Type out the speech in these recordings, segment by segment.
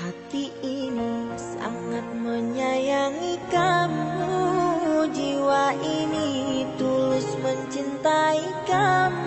Hati ini sangat menyayangi kamu, jiwa ini tulus mencintai kamu.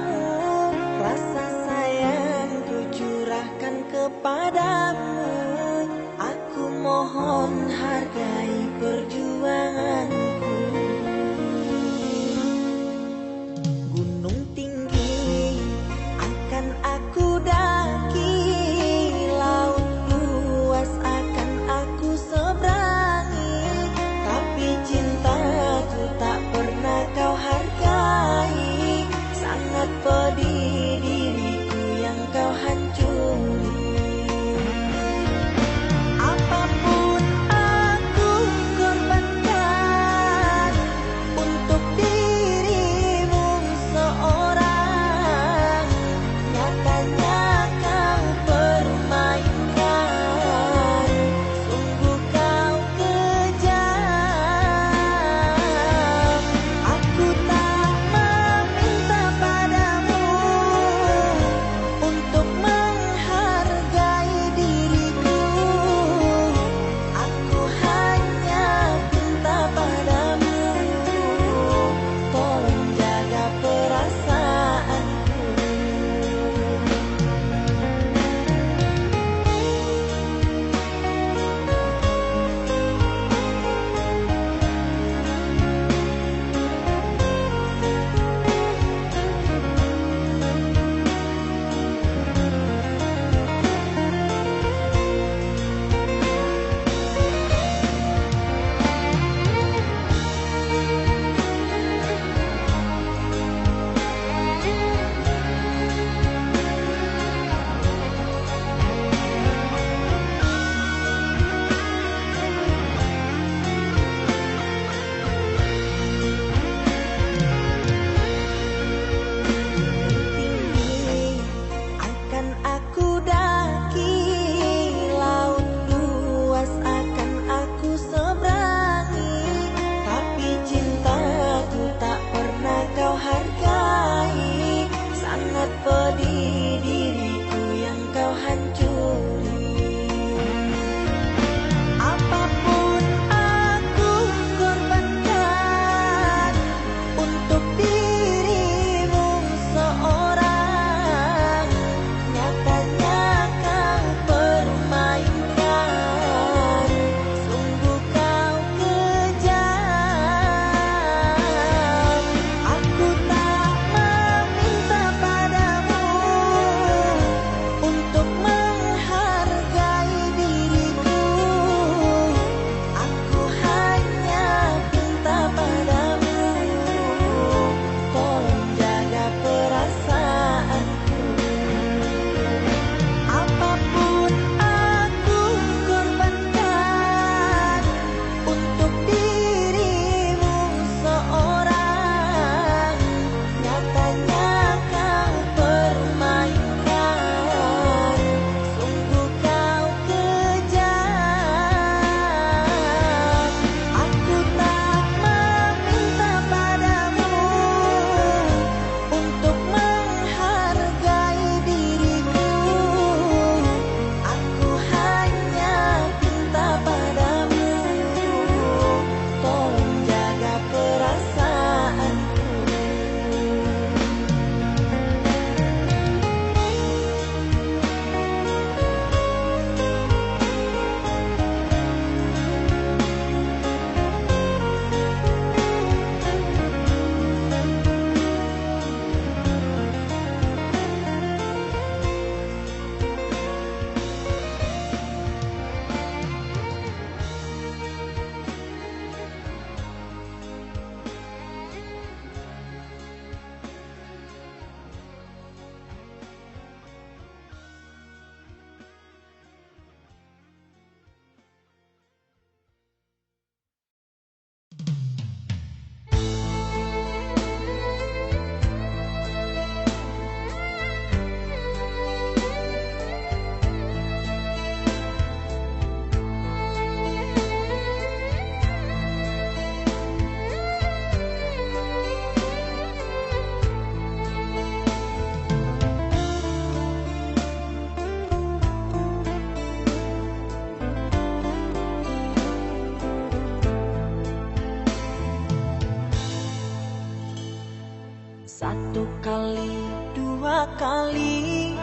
Satu kali, dua kali,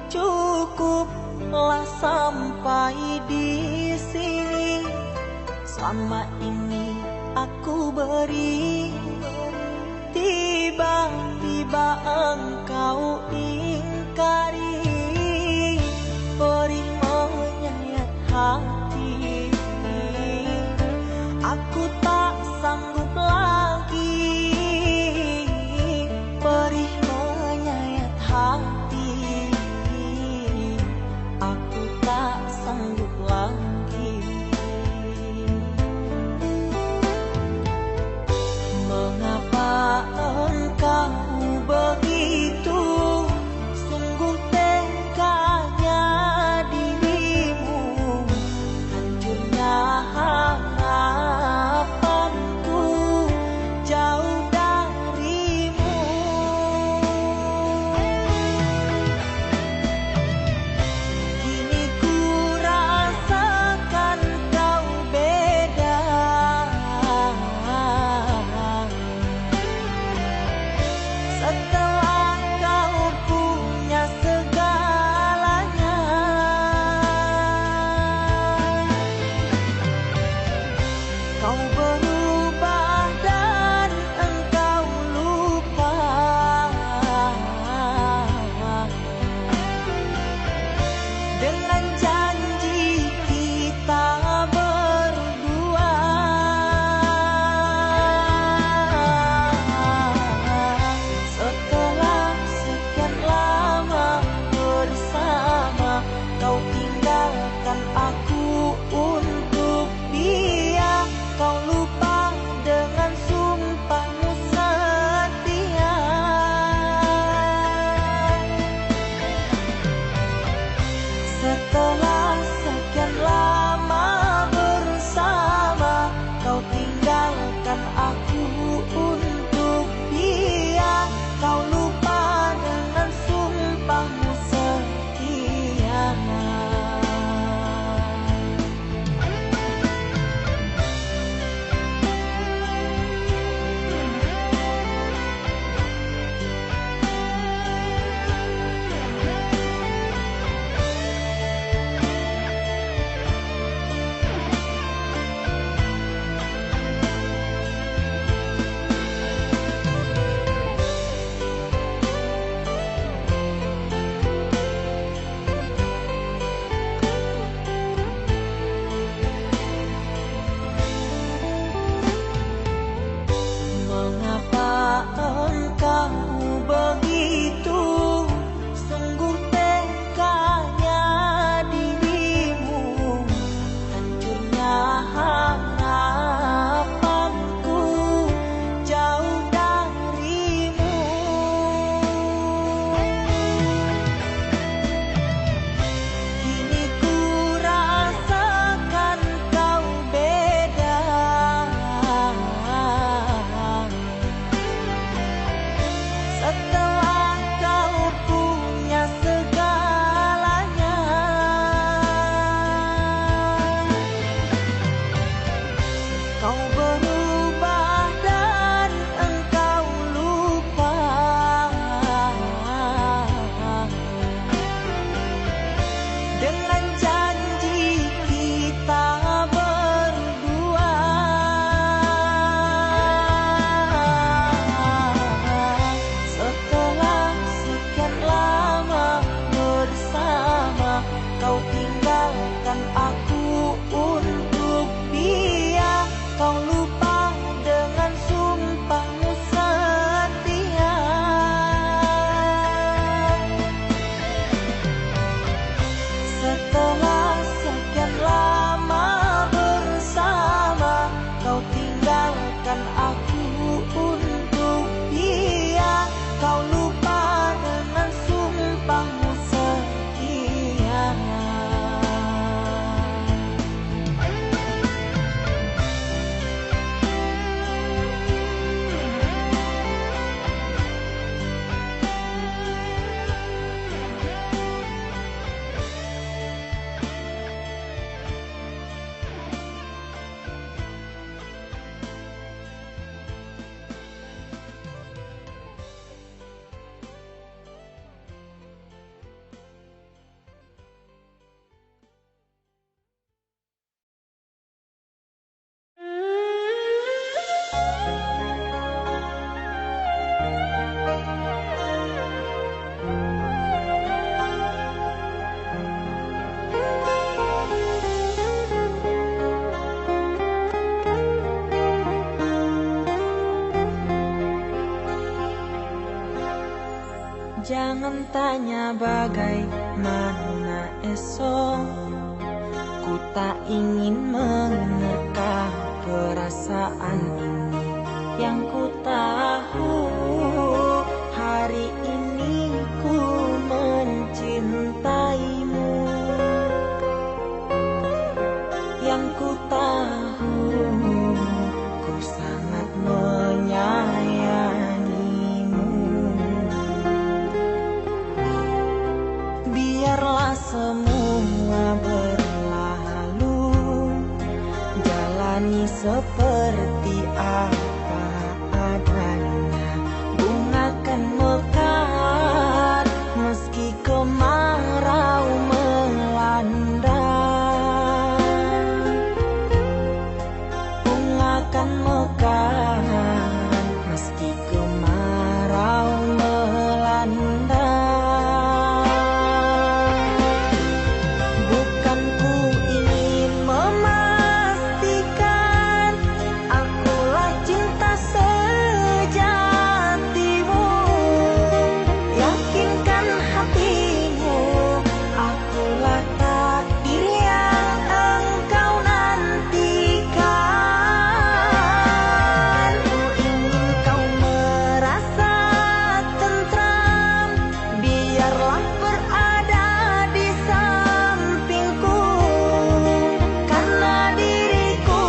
cukuplah sampai di sini. Selama ini aku beri, tiba-tiba engkau ingkari. Perih menyayat hati, aku tak sanggup lagi. Perih menyayat hati, aku tak sanggup lagi. Mengapa engkau begitu? Sungguh teganya dirimu, hancurnya harapanku jauh darimu. Kini ku rasakan kau beda. Setelah kau punya segalanya, kau berubah dan engkau lupa dengan janji kita berdua. Setelah Jangan tanya bagaimana esok, ku tak ingin menerka perasaan ini. Yang ku tahu hari ini ku mencintaimu. Yang ku tahu ku sangat menyayangimu. Biarlah semua berlalu, jalani seperti apa adanya. Bunga kan mekar meski kemarau melanda. Bunga kan mekar meski kemarau melanda. Bukan ku ingin memastikan akulah cinta sejatimu. Yakinkan hatimu, akulah takdir yang engkau nantikan. Ku ingin kau merasa tentram, biarlah berada di sampingku. Karena diriku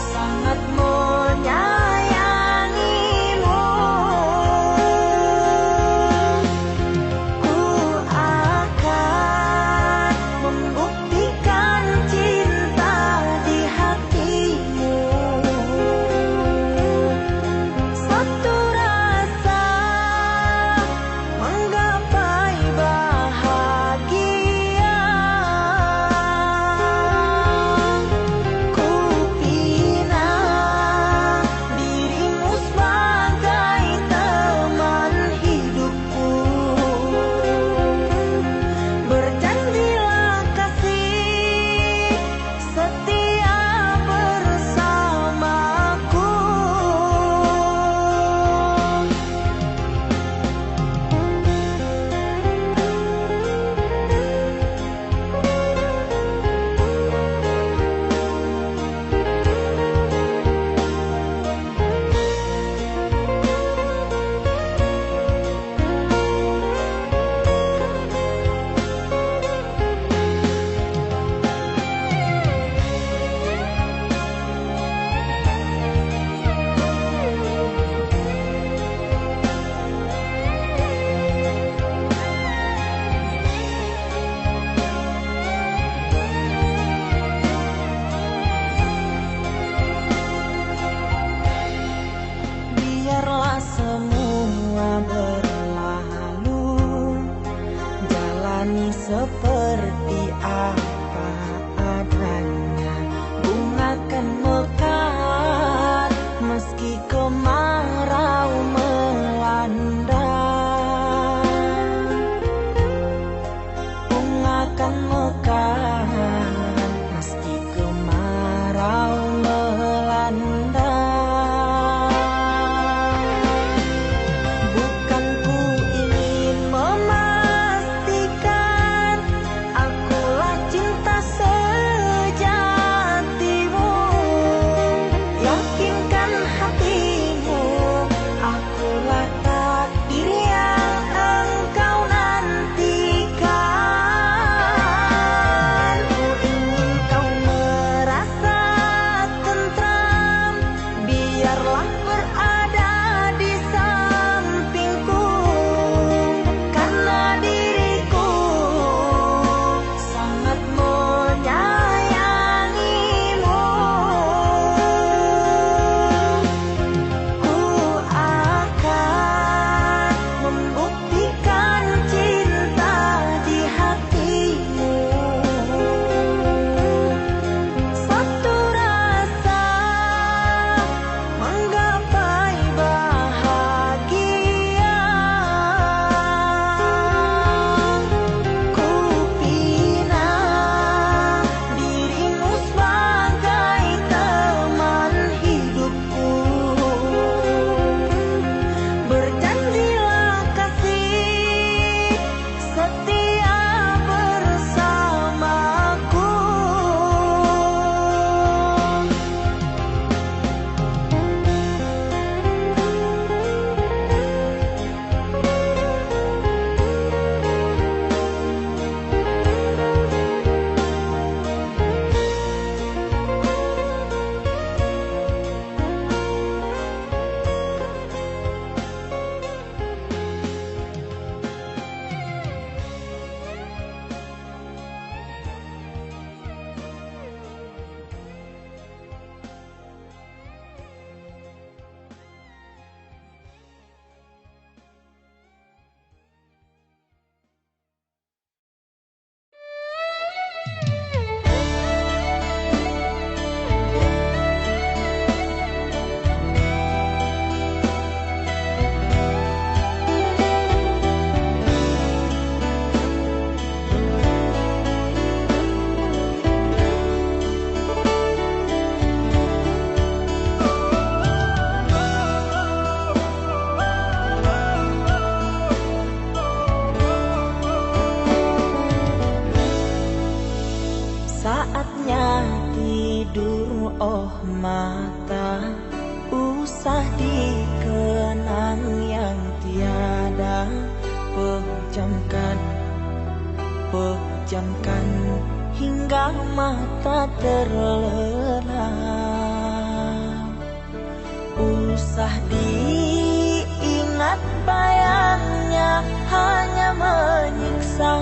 sangat menyayangimu. Ku akan membuktikan cinta di hatimu. Satu rasa menggapai bahagia. Ku bina dirimu sebagai teman hidupku. Berjanjilah kasih setia bersamaku. Biarlah semua berlalu, jalani seperti apa adanya. Bunga kan mekar meski kemarau melanda. Bunga kan mekar meski kemarau melanda. Bukan ku ingin memastikan pejamkan hingga mata terlelap. Usah diingat bayangnya hanya menyiksa.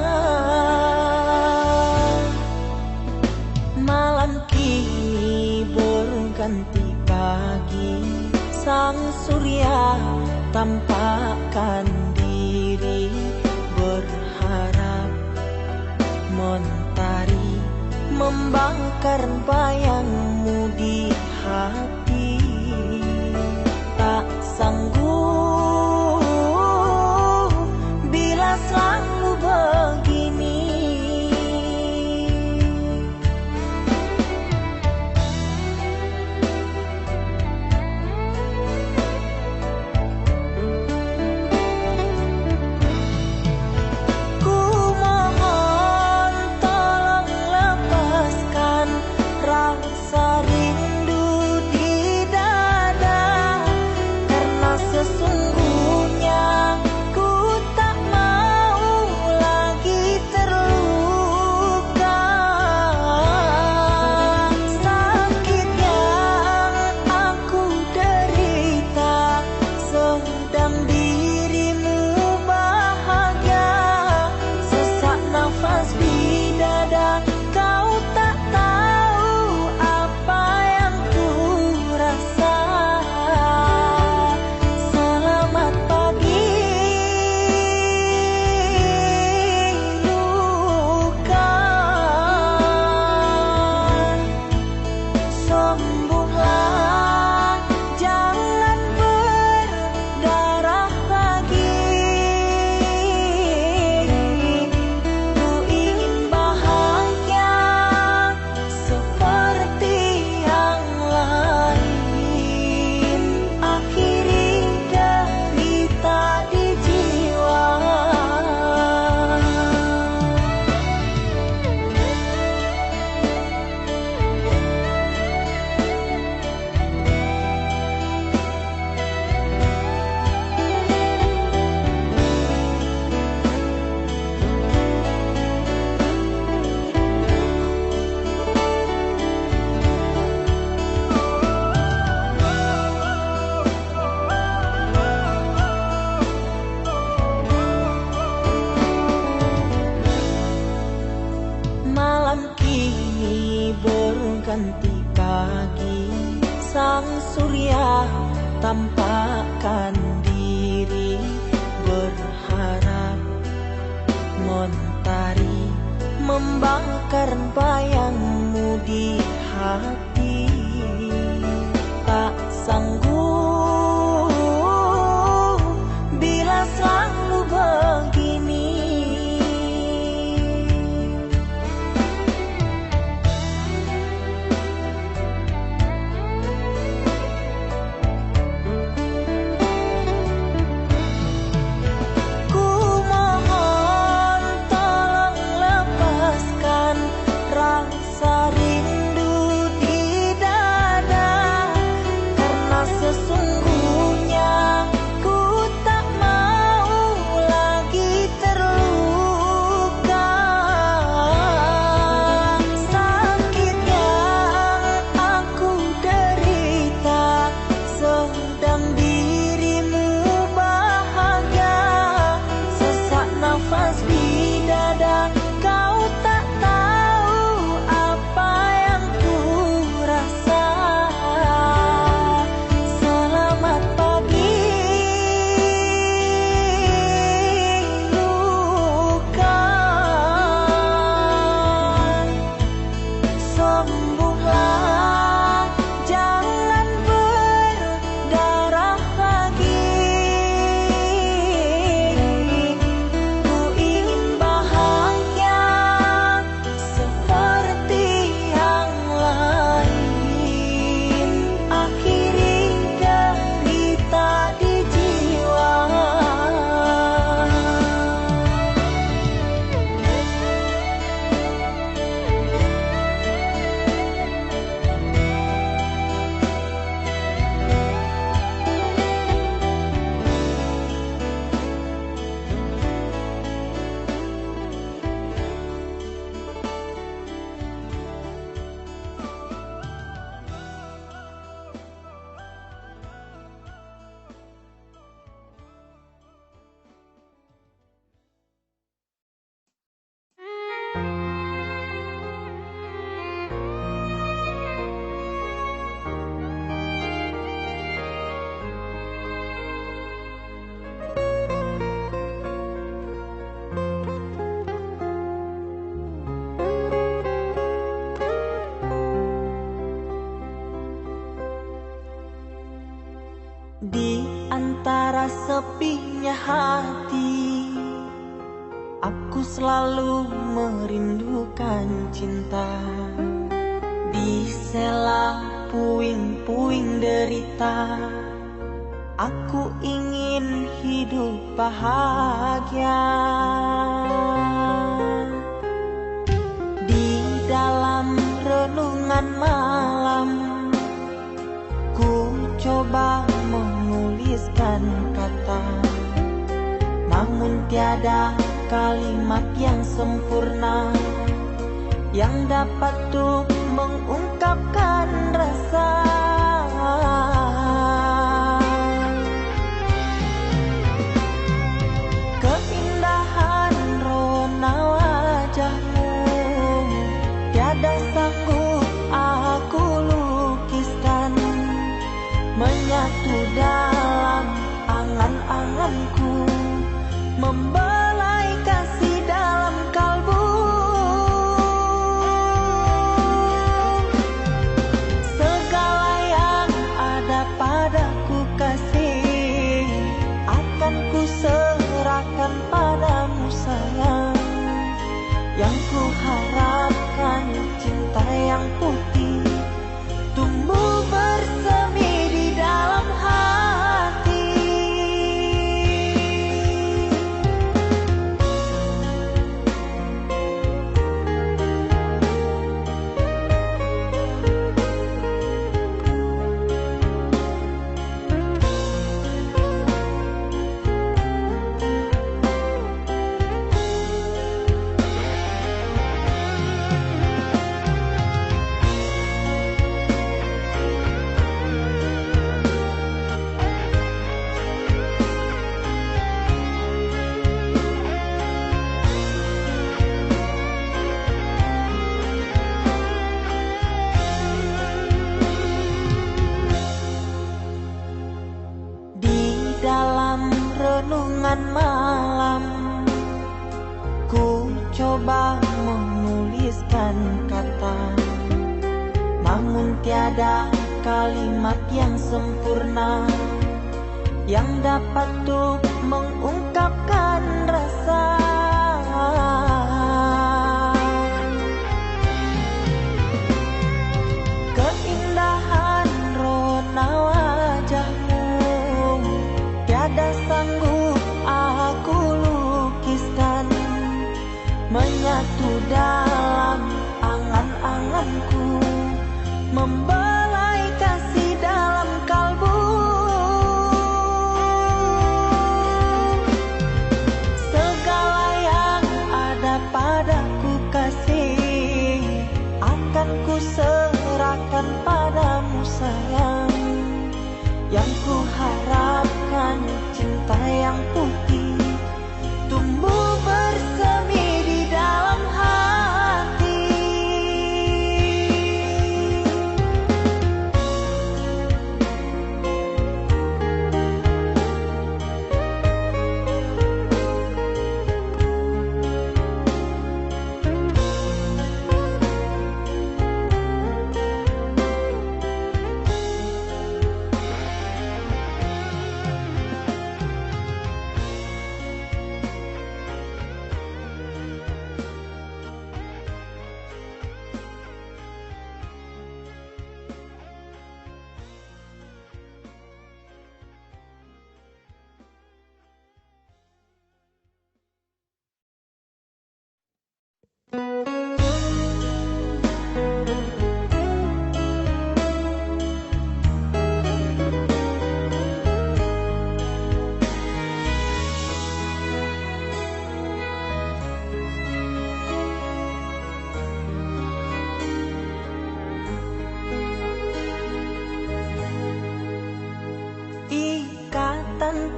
Malam kini berganti pagi, sang surya tampakkan diri, berharap mentari membakar bayangmu di hati. Tak sanggup bila selalu begini. Ku mohon tolong lepaskan rasa rindu di antara sepinya hati, aku selalu merindukan cinta. Di sela puing-puing derita, aku ingin hidup bahagia. Di dalam renungan malam, ku coba menuliskan kata, namun tiada kalimat yang sempurna yang dapat tuh mengungkapkan rasa. Keindahan rona wajahmu tiada sanggup aku lukiskan, menyatu dalam angan-anganku, membelai kasih dalam kalbu. Segala yang ada padaku kasih, akan ku serahkan padamu sayang. Yang ku harapkan cinta yang putih tumbuh bersemi di dalam hati. Renungan malam, ku coba menuliskan kata, namun tiada kalimat yang sempurna yang dapat tuh mengungkapkan rasa. Keindahan rona wajahmu tiada sanggup aku lukiskan, menyatu dalam angan-anganku, membelai kasih dalam kalbu. Segala yang ada padaku kasih, akan ku serahkan padamu sayang. Yang ku harapkan cinta yang putih tumbuh bersemi di dalam hati.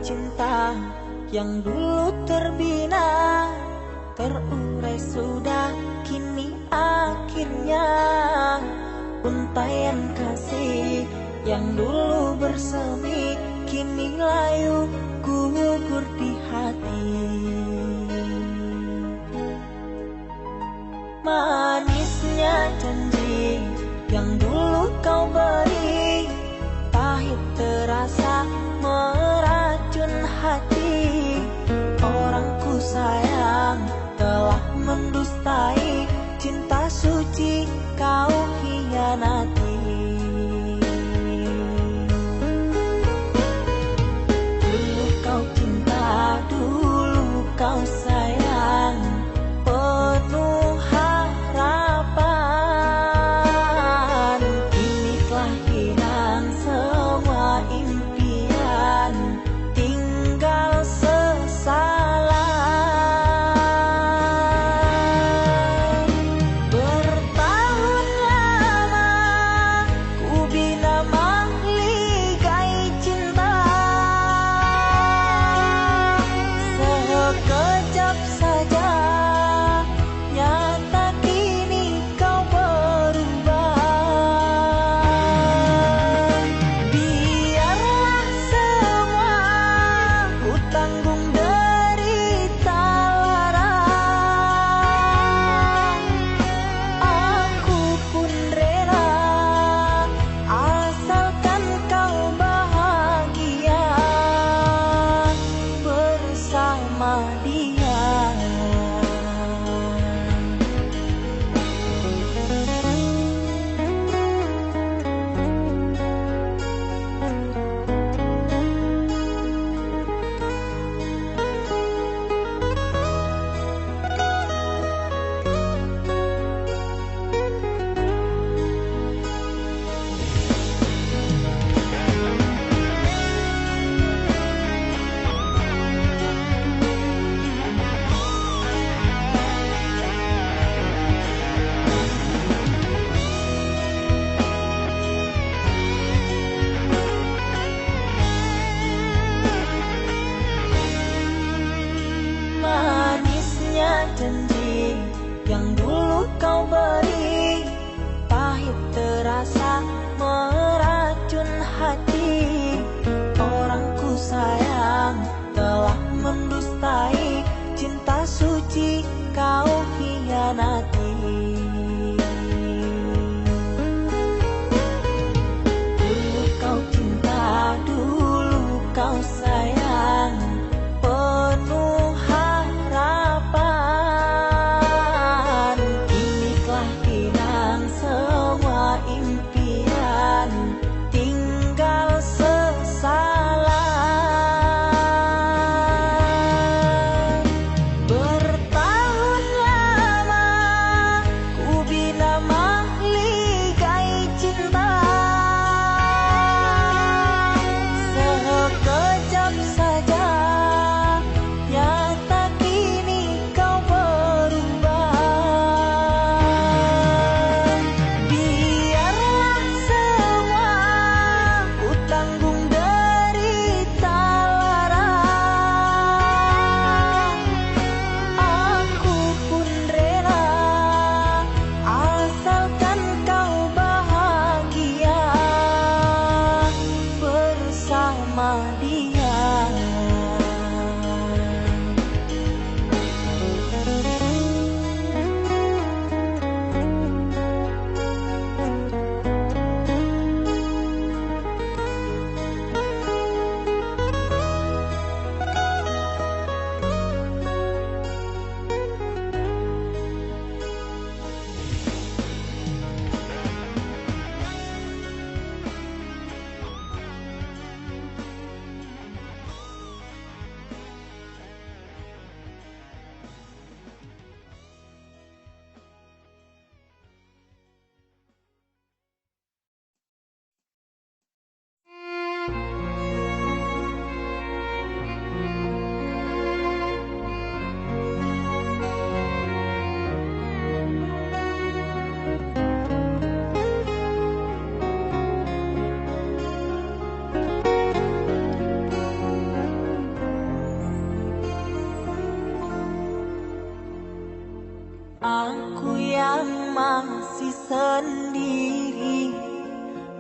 Cinta yang dulu terbina, terurai sudah kini akhirnya. Untaian kasih yang dulu bersemi, kini layu gugur di hati. Manisnya janji yang dulu kau beri, pahit terasa merah. Aku yang masih sendiri,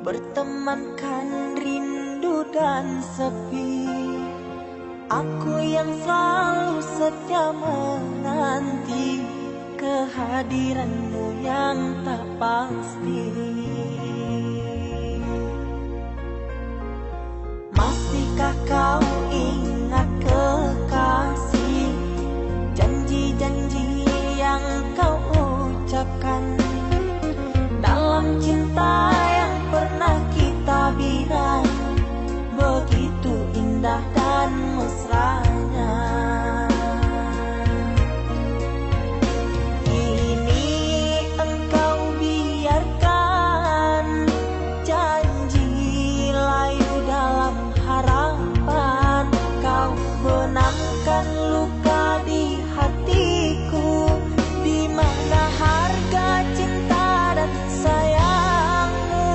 bertemankan rindu dan sepi. Aku yang selalu setia menanti kehadiranmu yang tak pasti. Masihkah kau ingat kekasih, janji-janji yang kau ucapkan dalam cinta yang pernah kita bina, begitu indah dan mesranya. Kini engkau biarkan janji layu dalam harapan, kau benamkan luka di hatiku, di mana harga cinta dan sayangmu.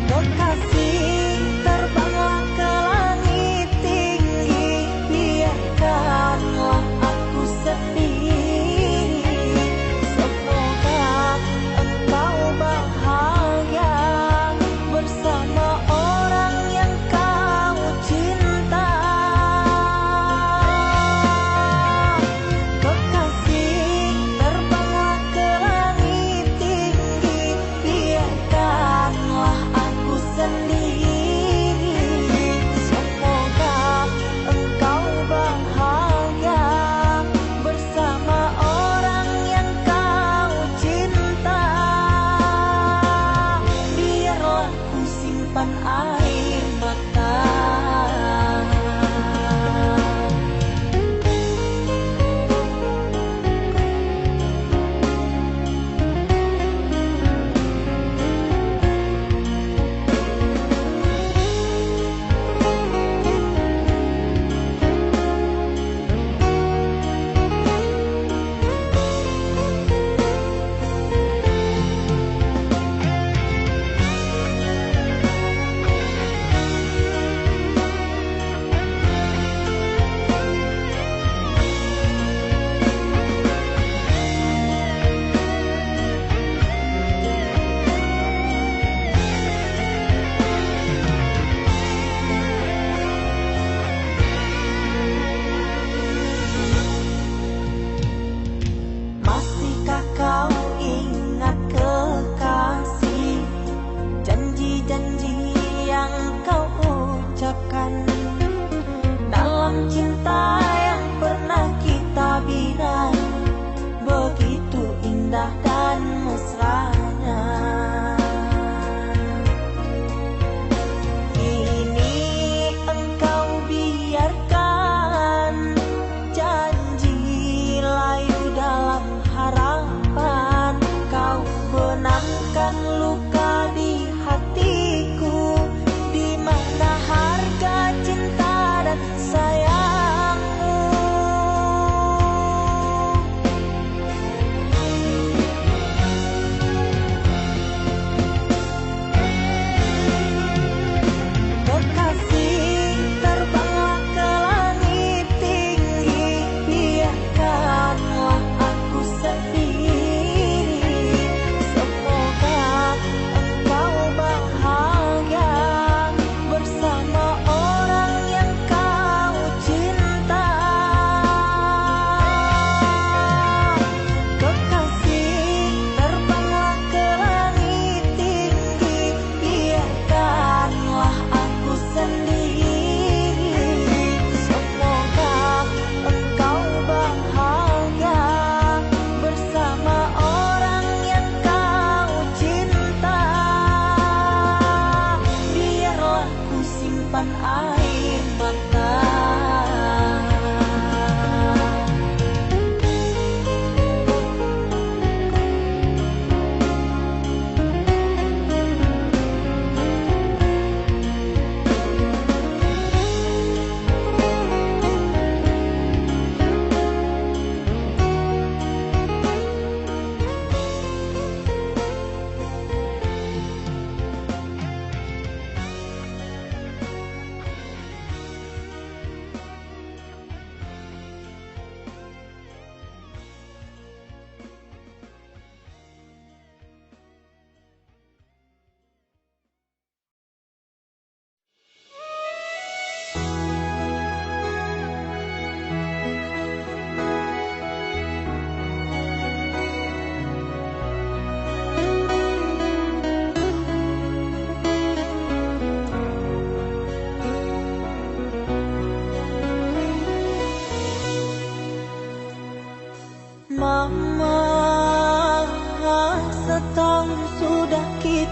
Kekasih, terbanglah ke langit tinggi, biarkanlah aku sendiri. Semoga engkau bahagia bersama orang yang kau cinta. Kekasih, terbanglah ke langit tinggi, biarkanlah aku sendiri. Semoga engkau bahagia bersama orang yang kau cinta. Biarlah ku simpan air mata. Masihkah kau ingat kekasih, janji-janji yang kau ucapkan dalam cinta yang pernah kita bina, begitu indah dan mesranya. Kini engkau biarkan janji layu dalam harapan, kau benamkan luka di hatiku, di mana harga cinta dan sayangmu.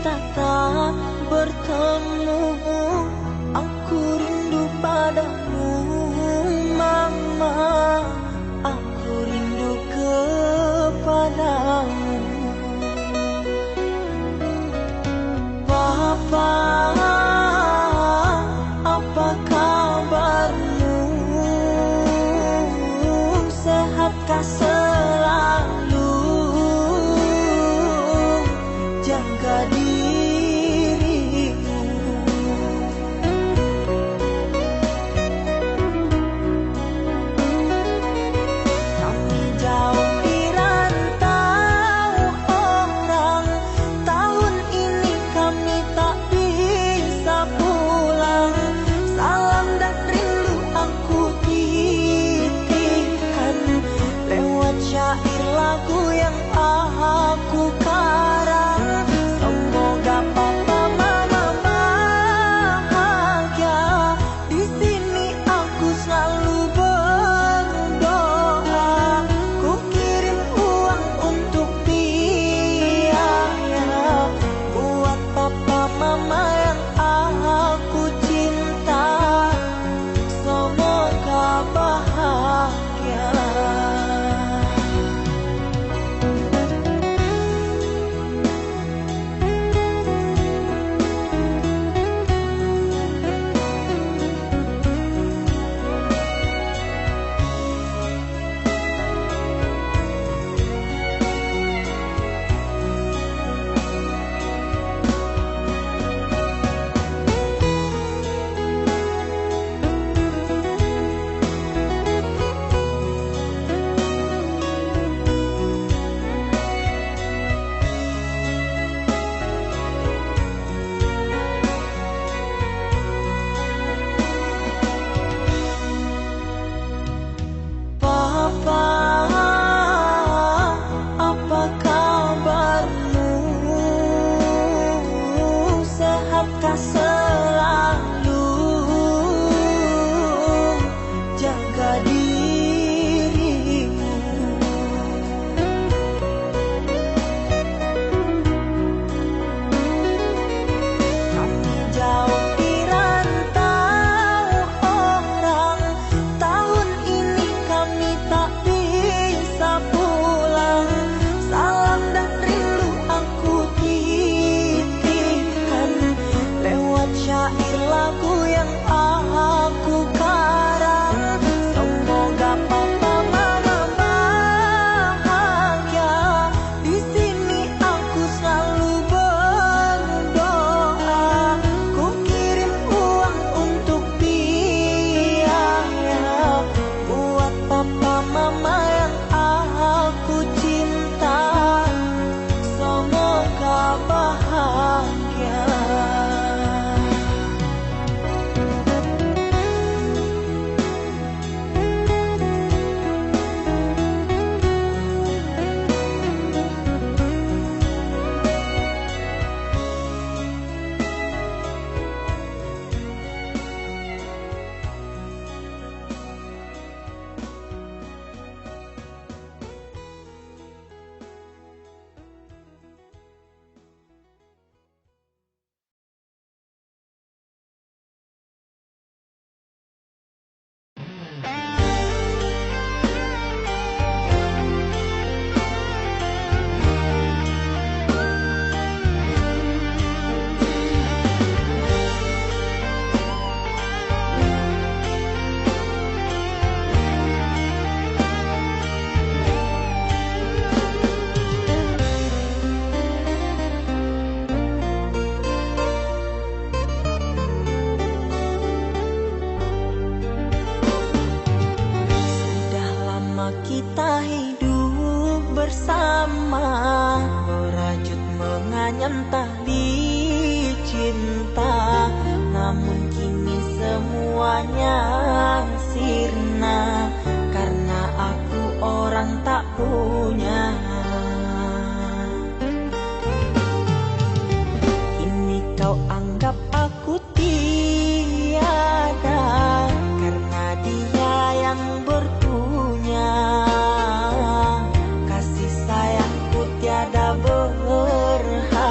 kita tak bertemu. Aku rindu padamu mama, aku rindu kepadamu. Papa, apa kabarmu? Sehatkah selalu? Jaga dirimu. Kami jauh di rantau orang, tahun ini kami tak bisa pulang. Salam dan rindu aku titipkan lewat syair lagu yang aku karang. Semoga papa mama bahagia. Di sini aku selalu berdoa. Ku kirim uang untuk biaya buat papa mama yang aku cinta. Semoga bahagia. Papa, apa kabarmu? Sehatkah selalu? Jaga dirimu. Kami jauh di rantau orang, tahun ini kami tak bisa pulang. Salam dan rindu aku titipkan lewat syair lagu yang aku karang. Semoga papa mama bahagia. Di sini aku selalu berdoa. Ku kirim uang untuk biaya buat papa mama yang aku cinta. Semoga bahagia. Sudah lama kita hidup bersama, merajut menganyam tali cinta. Namun kini semuanya sirna, karena aku orang tak punya. Kini kau anggap aku tiada, karena dia yang berpunya. Kasih sayangku tiada berharga,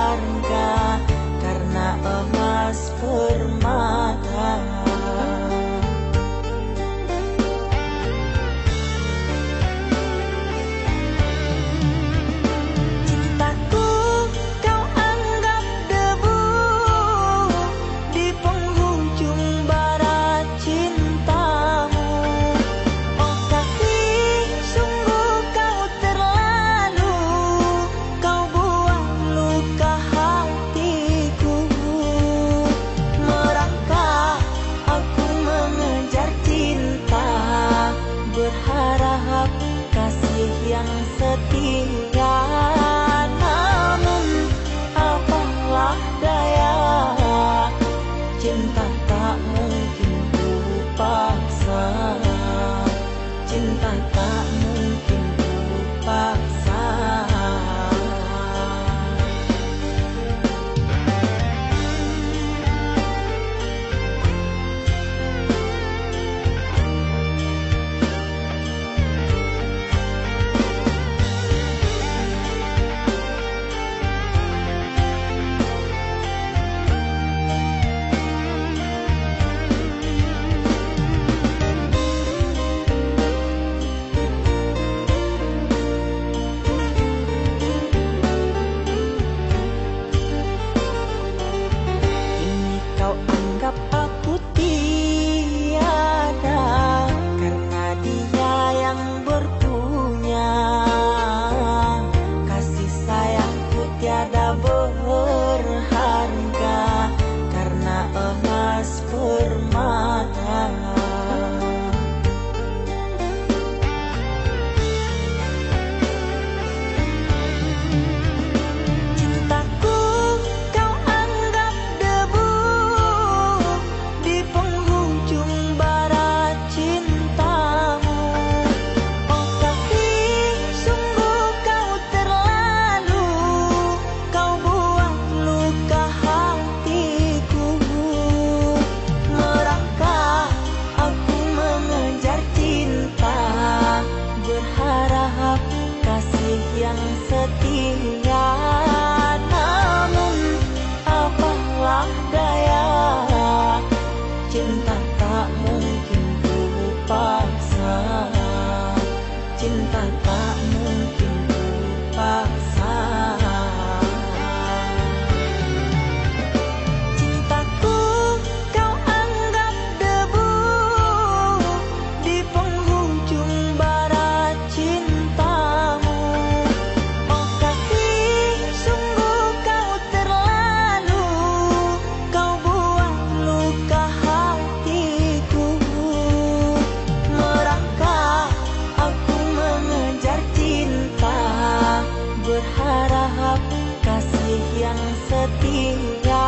berharap kasih yang setia,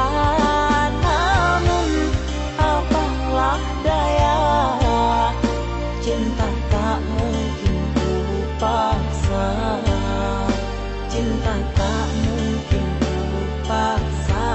namun apalah daya, cinta tak mungkin ku paksa, cinta tak mungkin ku paksa.